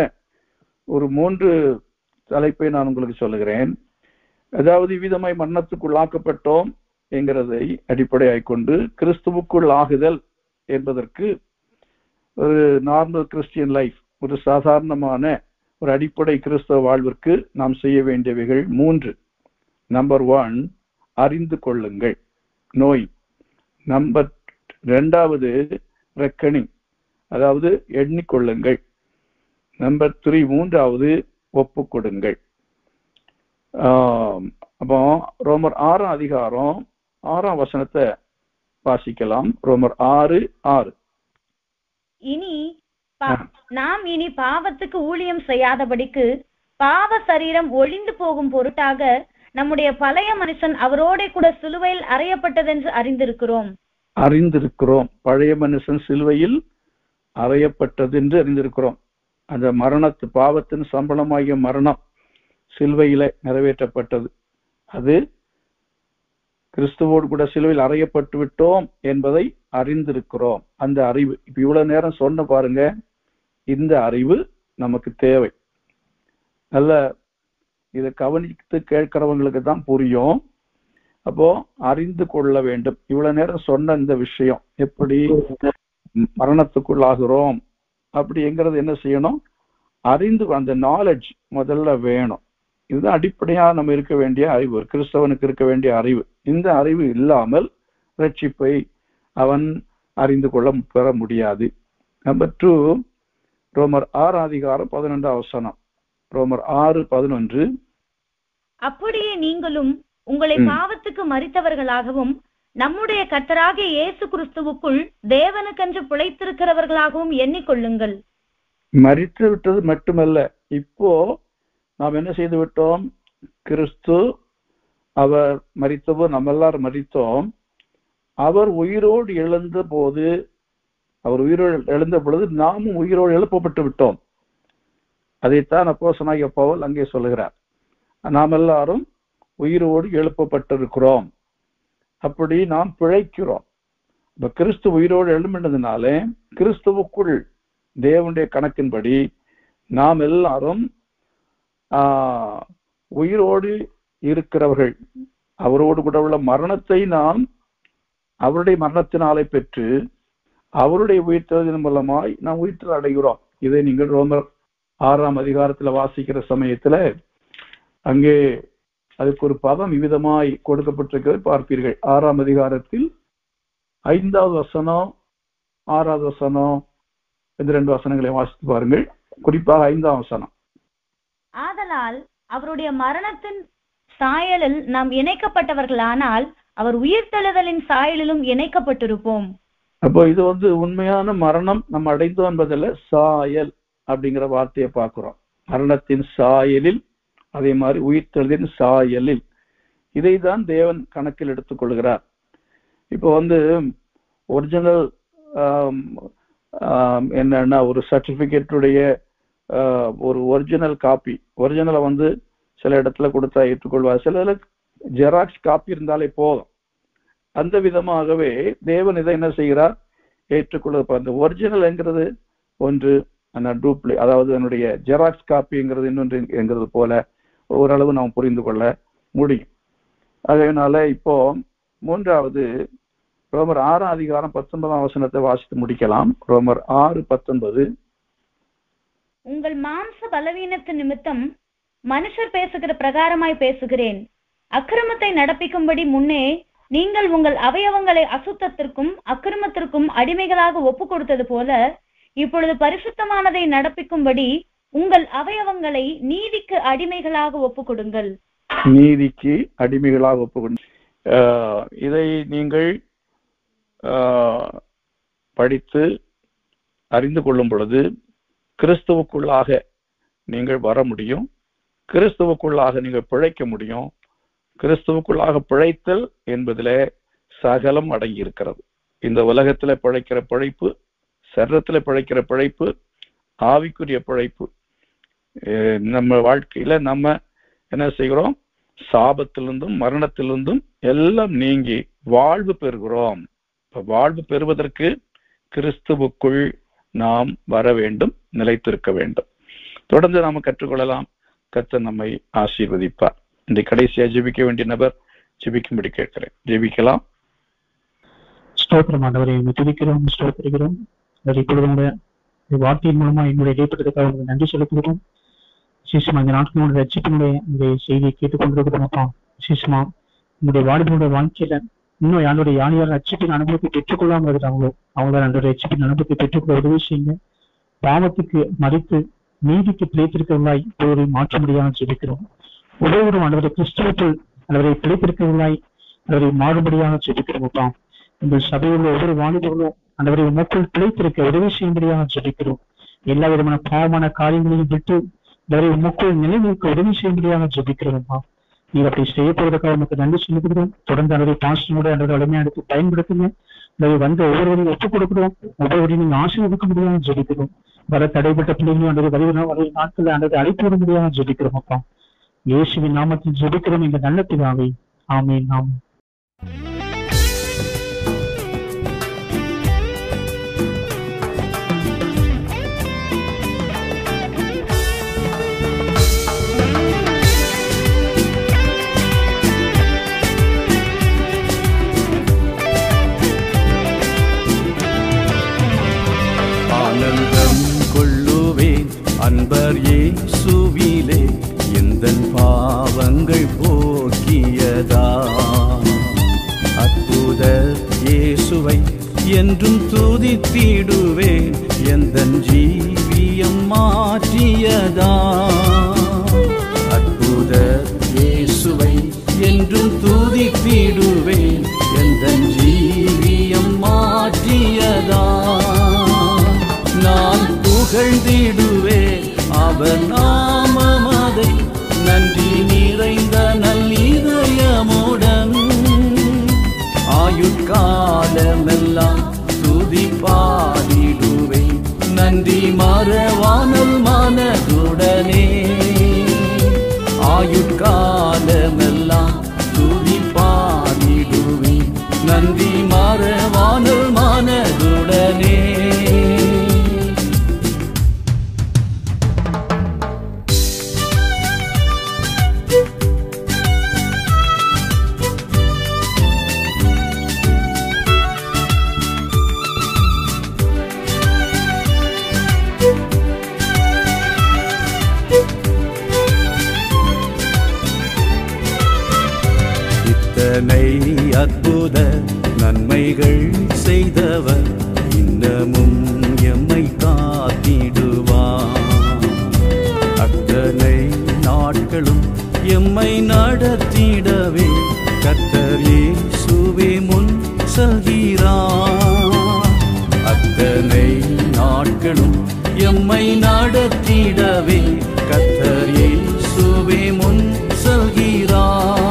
ஒரு 3 தலைப்பை நான் உங்களுக்கு சொல்லுகிறேன். அதாவது விதமாய் மரணத்துக்குள்ளாக்கப்பட்டோம் என்கிறதை அடிப்படையாக கொண்டு கிறிஸ்துவுக்குள் ஆகுதல் என்பதற்கு ஒரு நார்மல் கிறிஸ்டியன் லைஃப், ஒரு சாதாரணமான ஒரு அடிப்படை கிறிஸ்தவ வாழ்விற்கு நாம் செய்ய வேண்டியவைகள் 3. நம்பர் 1, அறிந்து கொள்ளுங்கள், நோய். நம்பர் 2, ரெக்கனிங், அதாவது எண்ணிக்கொள்ளுங்கள். நம்பர் 3, 3வது ஒப்புக்கொடுங்கள். அப்போ ரோமர் 6ஆம் அதிகாரம் 6ஆம் வசனத்தை வாசிக்கலாம். ரோமர் 6:6. நாம் இனி பாவத்துக்கு ஊழியம் செய்யாதபடிக்கு பாவ சரீரம் ஒழிந்து போகும் பொருட்டாக நம்முடைய பழைய மனுஷன் அவரோட கூட சிலுவையில் அறையப்பட்டதென்று அறிந்திருக்கிறோம். பழைய மனுஷன் சிலுவையில் அறையப்பட்டது என்று அறிந்திருக்கிறோம். அந்த மரணத்து பாவத்தின் சம்பளமாகிய மரணம் சிலுவையில நிறைவேற்றப்பட்டது. அது கிறிஸ்துவோடு கூட சிலுவையில் அறையப்பட்டு விட்டோம் என்பதை அறிந்திருக்கிறோம். அந்த அறிவு இப்ப இவ்வளவு நேரம் சொன்ன பாருங்க, இந்த அறிவு நமக்கு தேவை. நல்ல இதை கவனித்து கேட்கிறவங்களுக்கு தான் புரியும். அப்போ அறிந்து கொள்ள வேண்டும். இவ்வளவு நேரம் சொன்ன இந்த விஷயம், எப்படி மரணத்துக்குள்ளாகிறோம் அப்படிங்கிறது என்ன செய்யணும், அறிந்து, அந்த நாலேஜ் முதல்ல வேணும். இதுதான் அடிப்படையா நம்ம இருக்க வேண்டிய அறிவு, கிறிஸ்தவனுக்கு இருக்க வேண்டிய அறிவு. இந்த அறிவு இல்லாமல் ரட்சிப்பை அவன் அறிந்து கொள்ள பெற முடியாது. நம்பர் 2, ரோமர் 6ஆம் அதிகாரம் 11ஆம் வசனம். ரோமர் 6:11. அப்படியே நீங்களும் உங்களை பாவத்துக்கு மரித்தவர்களாகவும் நம்முடைய கர்த்தராகிய இயேசு கிறிஸ்துவுக்குள் தேவனுக்கென்று பிழைத்திருக்கிறவர்களாகவும் எண்ணிக்கொள்ளுங்கள். மரித்து விட்டது மட்டுமல்ல, இப்போ நாம் என்ன செய்து விட்டோம், கிறிஸ்து அவர் மரித்தபோது நம்ம எல்லாரும் மரித்தோம். அவர் உயிரோடு எழுந்த போது, அவர் உயிரோடு எழுந்த பொழுது நாமும் உயிரோடு எழுப்பப்பட்டு விட்டோம். அதைத்தான் அப்போஸ்தலனாகிய பவுல் அங்கே சொல்லுகிறார். நாம் எல்லாரும் உயிரோடு எழுப்பப்பட்டிருக்கிறோம். அப்படி நாம் பிழைக்கிறோம். இப்ப கிறிஸ்து உயிரோடு எழும்பினதுனால கிறிஸ்துவுக்குள் தேவனுடைய கணக்கின்படி நாம் எல்லாரும் உயிரோடு இருக்கிறவர்கள். அவரோடு கூட உள்ள மரணத்தை நாம் அவருடைய மரணத்தினாலே பெற்று அவருடைய உயிர்த்தெழுதலின் மூலமாய் நாம் உயிர்த்தெழ அடைகிறோம். இதை நீங்கள் ரோமர் 6ஆம் அதிகாரத்துல வாசிக்கிற சமயத்துல அங்கே அதுக்கு ஒரு பதம் விவிதமாய் கொடுக்கப்பட்டிருக்கிறது பார்ப்பீர்கள். 6ஆம் அதிகாரத்தில் 5வது வசனம், 6வது வசனம், இந்த 2 வசனங்களை வாசித்து பாருங்கள். குறிப்பாக 5ஆம் வசனம். ஆதலால் அவருடைய மரணத்தின் சாயலில் நாம் இணைக்கப்பட்டவர்களானால் அவர் உயிர்த்தெழுதலின் சாயலிலும் இணைக்கப்பட்டிருப்போம். அப்போ இது உண்மையான மரணம் நம்ம அடைந்தோம் என்பதில் சாயல் அப்படிங்கிற வார்த்தையை பார்க்கிறோம். மரணத்தின் சாயலில், அதே மாதிரி உயிர்த்தெழுதலின் சாயலில், இதை தான் தேவன் கணக்கில் எடுத்துக்கொள்கிறார். இப்போ ஒரிஜினல் என்னன்னா, ஒரு சர்டிபிகேட்டுடைய ஒரு ஒரிஜினல் காப்பி, ஒரிஜினலை சில இடத்துல கொடுத்தா ஏற்றுக்கொள்வார், சில ஜெராக்ஸ் காப்பி இருந்தாலே போதும். அந்த விதமாகவே தேவன் இதை என்ன செய்கிறார், ஏற்றுக்கொள்ள. அந்த ஒரிஜினல் என்கிறது ஒன்று, டூப்ளிகேட், அதாவது என்னுடைய ஜெராக்ஸ் காப்பிங்கிறது இன்னொன்று என்கிறது போல ஓரளவு நாம் புரிந்து கொள்ள முடியும். அதனால இப்போ 3வது ரோமர் 6ஆம் அதிகாரம் 19ஆம் வசனத்தை வாசித்து முடிக்கலாம். ரோமர் 6:19. உங்கள் மாம்ச பலவீனத்து நிமித்தம் மனுஷர் பேசுகிற பிரகாரமாய் பேசுகிறேன். அக்கிரமத்தை நடப்பிக்கும்படி முன்னே நீங்கள் உங்கள் அவயவங்களை அசுத்தத்திற்கும் அக்கிரமத்திற்கும் அடிமைகளாக ஒப்பு கொடுத்தது போல இப்பொழுது பரிசுத்தமானதை நடப்பிக்கும்படி உங்கள் அவயவங்களை நீதிக்கு அடிமைகளாக ஒப்பு கொடுங்கள். நீதிக்கு அடிமைகளாக ஒப்பு கொடுங்கள். இதை நீங்கள் படித்து அறிந்து கொள்ளும் பொழுது கிறிஸ்துவுக்குள்ளாக நீங்கள் வர முடியும், கிறிஸ்துவுக்குள்ளாக நீங்கள் பிழைக்க முடியும், கிறிஸ்துவுக்குள்ளாக பிழைத்தல் என்பதிலே சகலம் அடங்கி இருக்கிறது. இந்த உலகத்துல பிழைக்கிற பிழைப்பு, சரீரத்துல பிழைக்கிற பிழைப்பு, ஆவிக்குரிய பிழைப்பு. நம்ம வாழ்க்கையில நம்ம என்ன செய்கிறோம்? சாபத்திலிருந்தும் மரணத்திலிருந்தும் எல்லாம் நீங்கி வாழ்வு பெறுகிறோம். வாழ்வு பெறுவதற்கு கிறிஸ்துவுக்குள் நாம் வர வேண்டும், நிலைத்திருக்க வேண்டும். தொடர்ந்து நாம கற்றுக்கொள்ளலாம். கர்த்தர் நம்மை ஆசீர்வதிப்பார். இந்த கடைசியா ஜெபிக்க வேண்டிய நபர் ஜெபிக்கும்படி கேட்கிறேன். ஜெபிக்கலாம். ஸ்தோத்திரம் ஆண்டவரை துதிக்கிறோம், ஸ்தோத்திரிக்கிறோம். இப்பொழுது வார்த்தையின் மூலமா என்னுடைய இடைப்பட்டதுக்காக உங்களுக்கு நன்றி செலுத்துகிறோம். விசேஷமா இந்த நாட்களுடைய ரட்சிப்பினுடைய இந்த செய்தியை கேட்டுக்கொண்டிருக்கிறோம்ப்பா. விசேஷமா உங்களுடைய வாலிபனுடைய வாழ்க்கையில இன்னும் யாருடைய யானையார் ரட்சிப்பின் அனுபவத்தை பெற்றுக்கொள்ளாமல் இருக்கிறாங்களோ அவங்கள அந்த ரட்சிப்பின் அனுபவத்தை பெற்றுக்கொள்ள உதவி செய்யுங்க. பாவத்துக்கு மறித்து நீதிக்கு பிழைத்திருக்கவில்லை ஒருவரை மாற்ற முடியாமல் ஜெபிக்கிறோம். ஒவ்வொருவரும் ஆண்டவரை கிறிஸ்துவுக்குள் அவரை பிழைத்திருக்கவில்லை அவரை மாறுபடியாக ஜெபிக்கிறோம்ப்பா. உங்கள் சபையில் உள்ள ஒவ்வொரு வாலிபர்களும் ஆண்டவரை உமக்குள் பிழைத்திருக்க உதவி செய்யும்படியாக ஜெபிக்கிறோம். எல்லா விதமான பாவமான காரியங்களையும் விட்டு அவரை உமக்குள் நிலைநிற்க உதவி செய்யும்படியாக ஜெபிக்கிறோம்ப்பா. நீங்க அப்படி செய்யப்படுவதற்காக நமக்கு நன்றி செலுத்துகிறோம். தொடர்ந்து அவரை பாசனோட அவரை வலிமையா எடுத்து பயன்படுத்துங்க. அதை வந்து ஒவ்வொருவரையும் ஒப்புக் கொடுக்கிறோம். ஒவ்வொருவரையும் நீங்க ஆசீர்வதிக்க முடியாமல் ஜெபிக்கிறோம். வர தடைப்பட்ட பிள்ளைங்களும் அந்த வரும் நாட்கள் அந்த அழைப்பு விட முடியாமல் ஜெபிக்கிறோம் அப்பா. இயேசுவின் நாமத்தில் ஜெபிக்கிறோம் இந்த நல்ல பிதாவே. ஆமென். ஆமென். அன்பர் இயேசுவிலே எந்தன் பாவங்கள் போக்கியதா, அற்புதர் இயேசுவை என்றும் துதித்திடுவேன், எந்தன் ஜீவியம் மாற்றியதா. அற்புதர் இயேசுவை என்றும் துதித்திடுவேன், எந்தன் ஜீவியம் மாற்றியதா. நான் புகழ்ந்திடுவேன் அவர் நாமமதை, நன்றி நிறைந்த நல்லிதயமுடன். ஆயுட்காலமெல்லாம் துதி பாடிடுவேன், நன்றி மறவாமல் மனதுடனே. ஆயுட்காலமெல்லாம் துதி பாடிடுவேன், நன்றி மறவாமல் மனதுடனே. அற்புத நன்மைகள் செய்தவர் இன்னமும் எம்மை காத்திடுவார். அத்தனை நாட்களும் எம்மை நடத்திடவே கர்த்தர் இயேசுவே முன் செல்கிறார். அத்தனை நாட்களும் எம்மை நடத்திடவே கர்த்தர் இயேசுவே முன் செல்கிறார்.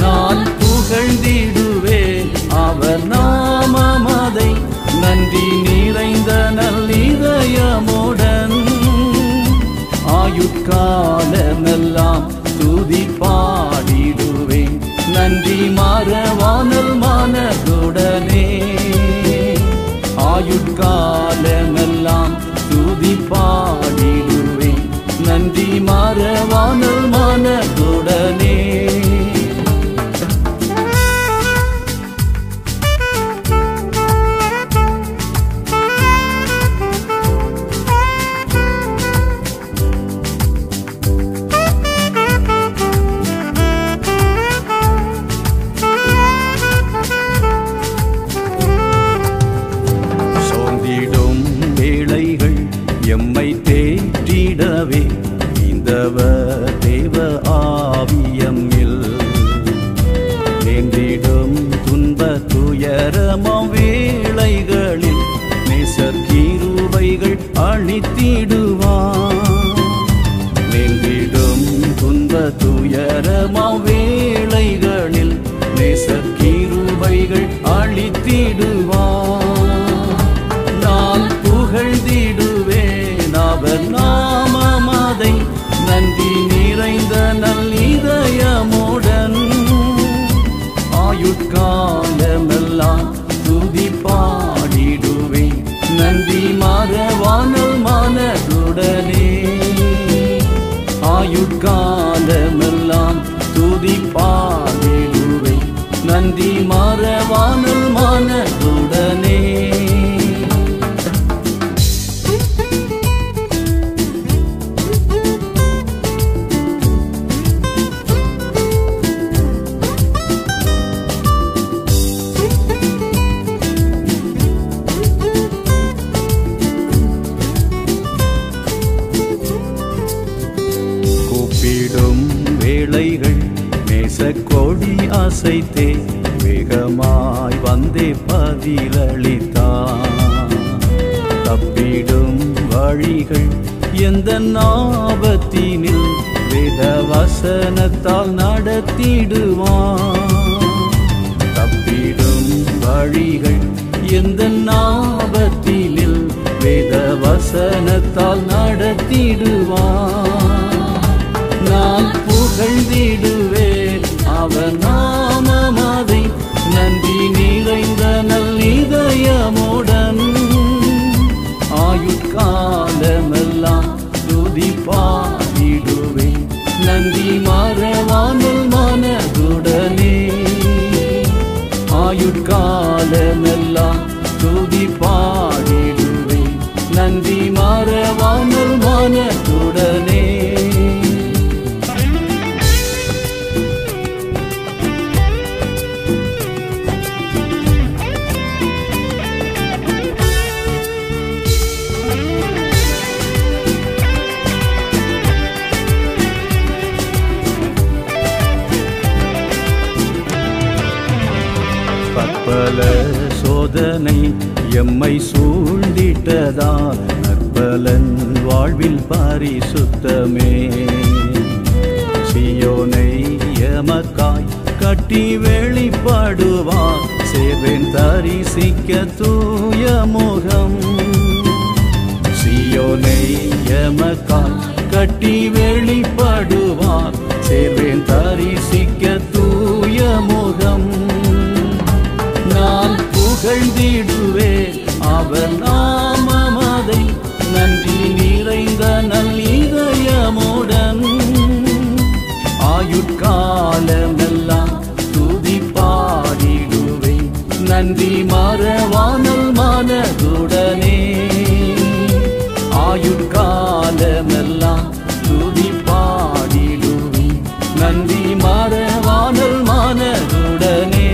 நான் புகழ்ந்திடுவேன் அவர் நாமமதை, நன்றி நிறைந்த நல்லிதயமுடன். ஆயுட்காலமெல்லாம் துதி பாடிடுவேன், நன்றி மறவாமல் மனதுடனே. ஆயுட்காலமெல்லாம் துதி பாடிடுவேன், நன்றி மறவாமல் மனதுடனே. நன்மைகள் அளித்திடுவார். நான் புகழ்ந்திடுவேன் அவர் நாமமதை நன்றி நிறைந்த நல்லிதயமுடன். ஆயுட்காலமெல்லாம் துதி பாடிடுவேன் நன்றி மறவானல் மனதுடனே. ஆயுட்காலமெல்லாம் துதி பாடிடுவேன் நன்றி மறவானல் மனதுடனே. வேளைகள் நேசக்கொடி அசைத்தே வேகமாய் வந்தே பதிலளித்தார். தப்பிடும் வழிகள் எந்த ஆபத்தினில் வேத வசனத்தால் நடத்திடுவார். தப்பிடும் வழிகள் எந்த ஆபத்தினில் வேத வசனத்தால் நடத்திடுவார். நான் புகழ்ந்திடுவேன் அவர் நாமமதை நன்றி நிறைந்த நல்லிதயமுடன். ஆயுட்காலமெல்லாம் துதி பாடிடுவேன் நன்றி மறவானல் மனதுடனே. ஆயுட்காலமெல்லாம் துதி பாடிடுவேன் நன்றி மறவானல் மனதுடனே. பல சோதனை எம்மை சூழ்ந்திட்டதால் நற்பலன் வாழ்வில் பரிசுத்தமே. சீயோனை எமக்காய் கட்டி வெளிப்படுவார் சேர்வேன் தரிசிக்க தூய முகம். சீயோனை எமக்காய் கட்டி வெளிப்படுவார் சேர்வேன் தரிசிக்க தூய முகம். நான் புகழ்ந்திடுவேன் அவர் நாமமதை நன்றி நிறைந்த நல்லிதயமுடன். ஆயுட்காலமெல்லாம் துதி பாடிடுவேன் நன்றி மறவானல் மனதுடனே. ஆயுட்காலமெல்லாம் துதி பாடிடுவேன் நன்றி மறவானல் மனதுடனே.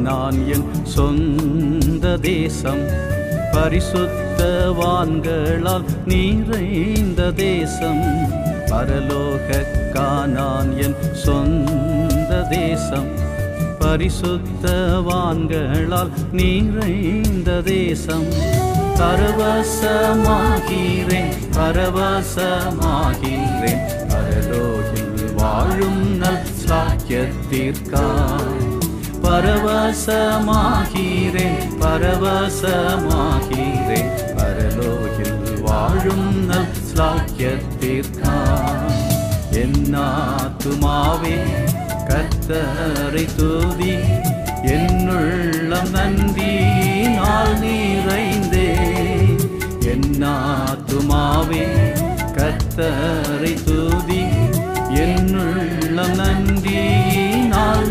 நான் என் சொந்த தேசம் பரிசுத்தவான்களால் நிறைந்த தேசம். பரலோக கானான் என் சொந்த தேசம் பரிசுத்தவான்களால் நிறைந்த தேசம். பரவசமாகிறேன் பரவசமாகிறேன் பரலோகில் வாழும் நல் சாக்கியத்திற்காய். பரவசமாகிறேன் பரவசமாகிறேன் பரலோகில் வாழும் நல் சாக்கியத்திற்காய். என் ஆத்துமாவே கர்த்தரை துதி, என்னுள்ளம் நன்றியினால் நிறைந்தே. என் ஆத்துமாவே கர்த்தரை துதி, என்னுள்ளம் நன்றியினால்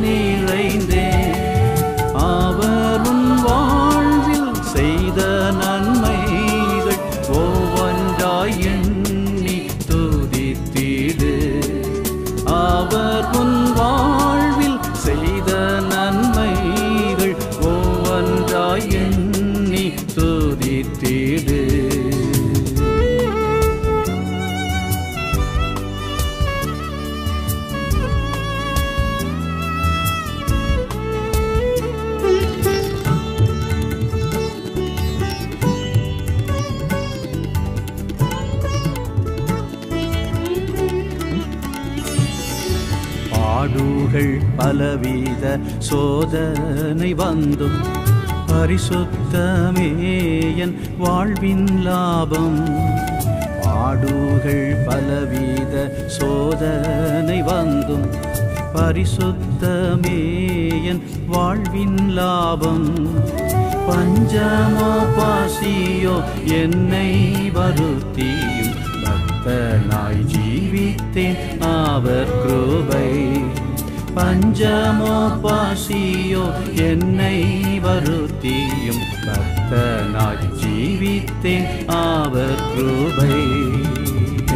பலவித சோதனை வந்தும் பரிசுத்தமே என் வாழ்வின் லாபம். பாடுகள் பலவித சோதனை வந்தும் பரிசுத்தமே என் வாழ்வின் லாபம். பஞ்சமோ பாசியோ என்னை வருத்தியும் பக்தனாய் ஜீவித்தேன் அவர் கிருபை. பஞ்சமோ பாசியோ என்னை வருத்தியும் பக்தனாய் ஜீவித்தேன் அவர் கிருபை.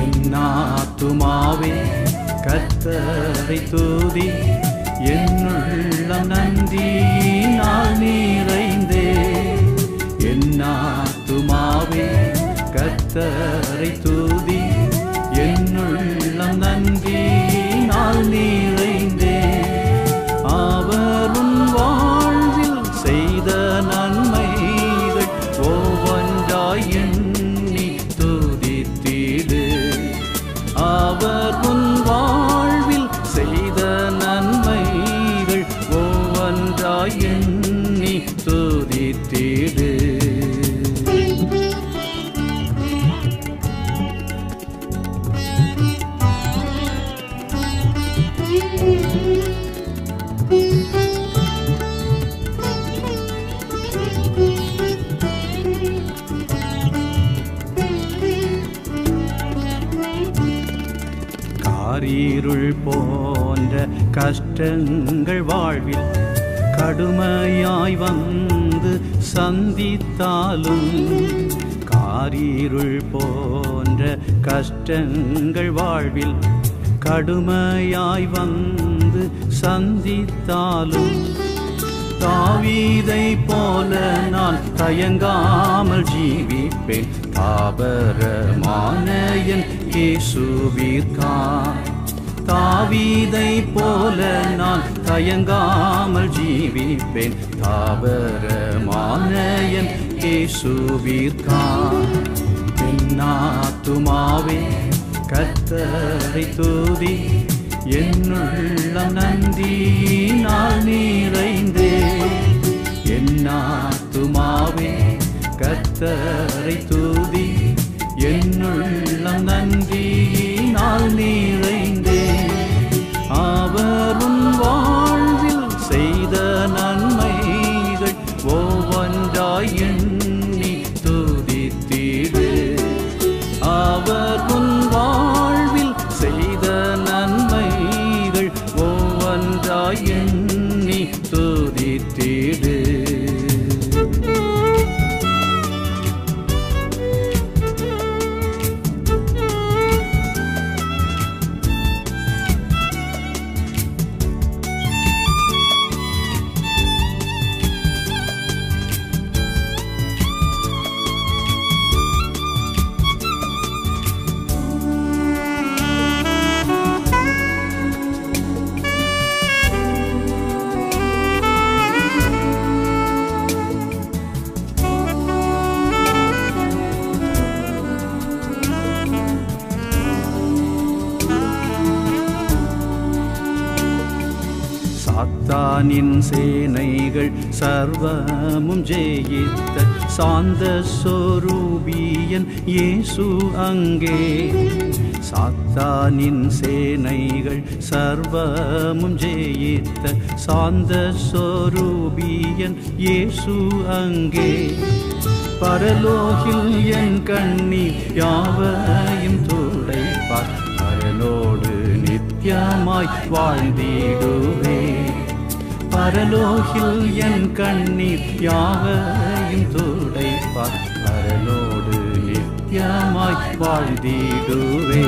என் ஆத்துமாவே கர்த்தரை துதி, என்னுள்ளம் நன்றியினால் நிறைந்தே. என் ஆத்துமாவே கர்த்தரை துதி, என்னுள்ளம் நன்றியினால் நிறைந்தே. அவர் உன் வாழ்வில் செய்த நன்மைகள் ஒவ்வொன்றாய் எண்ணி துதித்திடு. அவர் உன் வாழ்வில் செய்த நன்மைகள் ஒவ்வொன்றாய் எண்ணி துதித்திடு. காரிருள் போன்ற கஷ்டங்கள் வாழ்வில் கடுமையாய் வந்து சந்தித்தாலும், காரிருள் போன்ற கஷ்டங்கள் வாழ்வில் கடுமையாய் வந்து சந்தித்தாலும், தாவீதை போல நான் தயங்காமல் ஜீவிப்பேன் தாபரமான என் இயேசுவிற்காய். தாவீதை போல நான் தயங்காமல் ஜீவிப்பேன் தாபரமான என் இயேசுவிற்காய். என் ஆத்துமாவே கர்த்தரை துதி, என்னுள்ளம் நன்றியினால் நிறைந்தே. என் ஆத்துமாவே கர்த்தரை துதி, என்னுள்ளம் நன்றியினால் நிறைந்தே. அவர் உன் வாழ்வில் செய்த நன்மைகள் ஒவ்வொன்றாய் எண்ணி துதித்திடு. அவர் உன் வாழ்வில் செய்த நன்மைகள் ஒவ்வொன்றாய் எண்ணி துதித்திடு. சாத்தானின் சேனைகள் சர்வமும் ஜெயித்த சாந்த சொரூபியன் இயேசு அங்கே. சாத்தானின் சேனைகள் சர்வமும் ஜெயித்த சாந்த சொரூபியன் இயேசு அங்கே. பரலோகில் என் கண்ணீர் யாவையும் துடைப்பார், பரலோடு நித்தியமாய் வாழ்ந்திடுவே. பரலோகில் என் கண்ணீர் யாவையும் துடைப்பார், பரலோடு நித்தியமாய் வாழ்ந்திடுவே.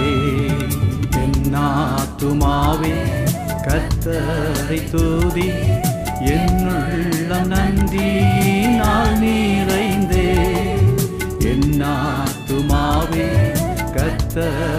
என் ஆத்துமாவே கர்த்தரை துதி, என்னுள்ளம் நன்றியினால் நிறைந்தே. என் ஆத்துமாவே கர்த்தரை